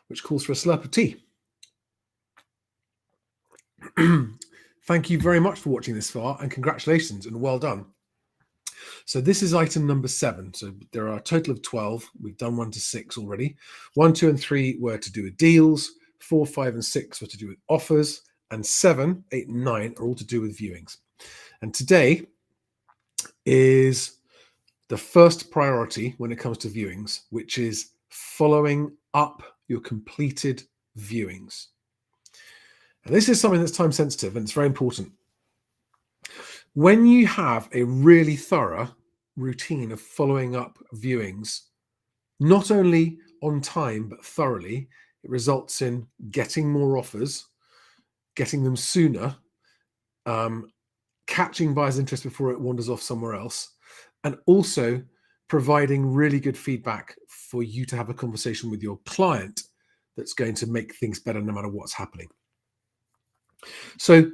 which calls for a slurp of tea. Thank you very much for watching this far, and congratulations and well done. So this is item number 7. So there are a total of 12. We've done 1 to 6 already. 1, 2, and 3 were to do with deals. 4, 5, and 6 were to do with offers. And 7, 8, and 9 are all to do with viewings. And today is the first priority when it comes to viewings, which is following up your completed viewings. And this is something that's time sensitive and it's very important. When you have a really thorough routine of following up viewings, not only on time, but thoroughly, it results in getting more offers, getting them sooner, catching buyers' interest before it wanders off somewhere else, and also providing really good feedback for you to have a conversation with your client that's going to make things better no matter what's happening. So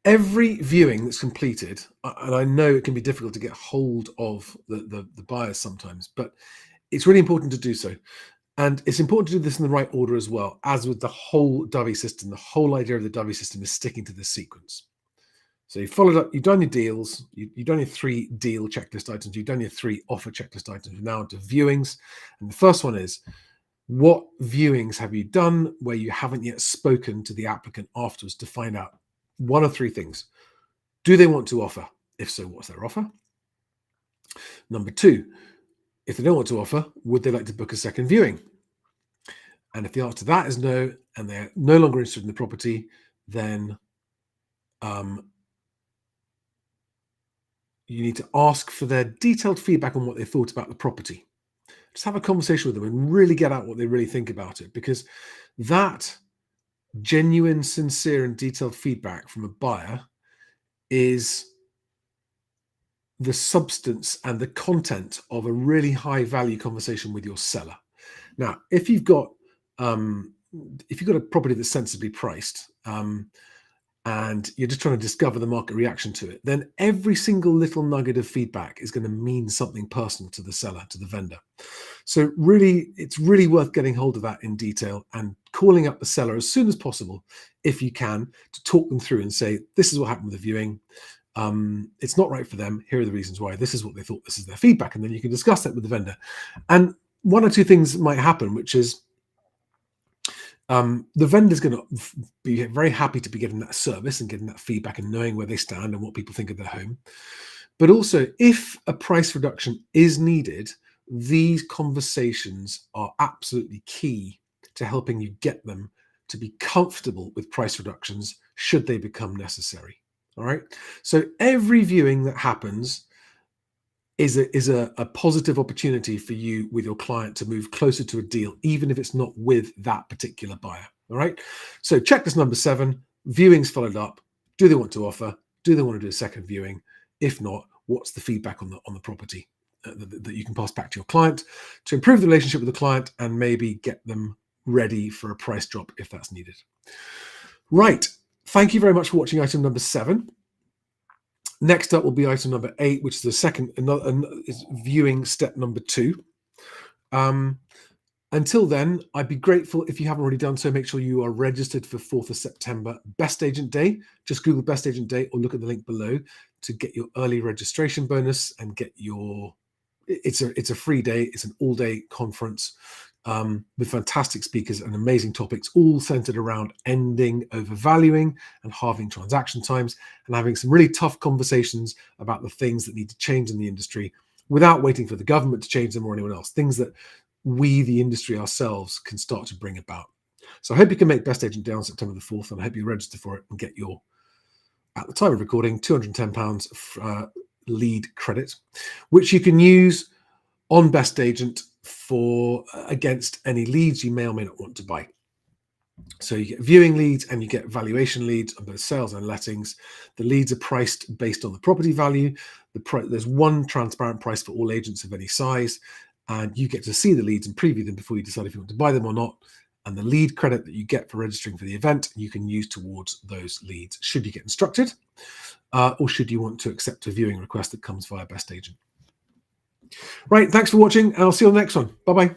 every viewing that's completed, and I know it can be difficult to get hold of the buyers sometimes, but it's really important to do so. And it's important to do this in the right order as well. As with the whole DOVI system, the whole idea of the DOVI system is sticking to this sequence. So you've followed up, you've done your deals, you've done your 3 deal checklist items, you've done your 3 offer checklist items, you're now into viewings. And the first one is, what viewings have you done where you haven't yet spoken to the applicant afterwards to find out 1 of 3 things? Do they want to offer? If so, what's their offer? Number 2, if they don't want to offer, would they like to book a second viewing? And if the answer to that is no, and they're no longer interested in the property, then you need to ask for their detailed feedback on what they thought about the property. Just have a conversation with them and really get out what they really think about it, because that genuine, sincere, and detailed feedback from a buyer is the substance and the content of a really high value conversation with your seller. Now, if you've got a property that's sensibly priced, and you're just trying to discover the market reaction to it, then every single little nugget of feedback is going to mean something personal to the seller, to the vendor. So really, it's really worth getting hold of that in detail and calling up the seller as soon as possible, if you can, to talk them through and say, this is what happened with the viewing. It's not right for them. Here are the reasons why. This is what they thought. This is their feedback. And then you can discuss that with the vendor. And 1 or 2 things might happen, which is, the vendor's going to be very happy to be getting that service and getting that feedback and knowing where they stand and what people think of their home. But also, if a price reduction is needed, these conversations are absolutely key to helping you get them to be comfortable with price reductions should they become necessary. All right. So every viewing that happens is a positive opportunity for you with your client to move closer to a deal, even if it's not with that particular buyer. All right. So checklist number 7, viewings followed up. Do they want to offer? Do they want to do a second viewing? If not, what's the feedback on the property that you can pass back to your client to improve the relationship with the client and maybe get them ready for a price drop if that's needed. Right. Thank you very much for watching item number 7. Next up will be item number 8, which is the second, is viewing step number 2. Until then, I'd be grateful if you haven't already done so. Make sure you are registered for 4th of September, BestAgent Day. Just Google BestAgent Day or look at the link below to get your early registration bonus and get your. It's a free day. It's an all-day conference with fantastic speakers and amazing topics, all centered around ending overvaluing and halving transaction times, and having some really tough conversations about the things that need to change in the industry without waiting for the government to change them or anyone else, things that we, the industry ourselves, can start to bring about. So I hope you can make BestAgent Day on September the 4th, and I hope you register for it and get your, at the time of recording, £210 lead credit, which you can use on BestAgent for against any leads you may or may not want to buy. So you get viewing leads and you get valuation leads on both sales and lettings. The leads are priced based on the property value. There's one transparent price for all agents of any size, and you get to see the leads and preview them before you decide if you want to buy them or not. And the lead credit that you get for registering for the event, you can use towards those leads should you get instructed, or should you want to accept a viewing request that comes via BestAgent. Right, thanks for watching, and I'll see you on the next one. Bye-bye.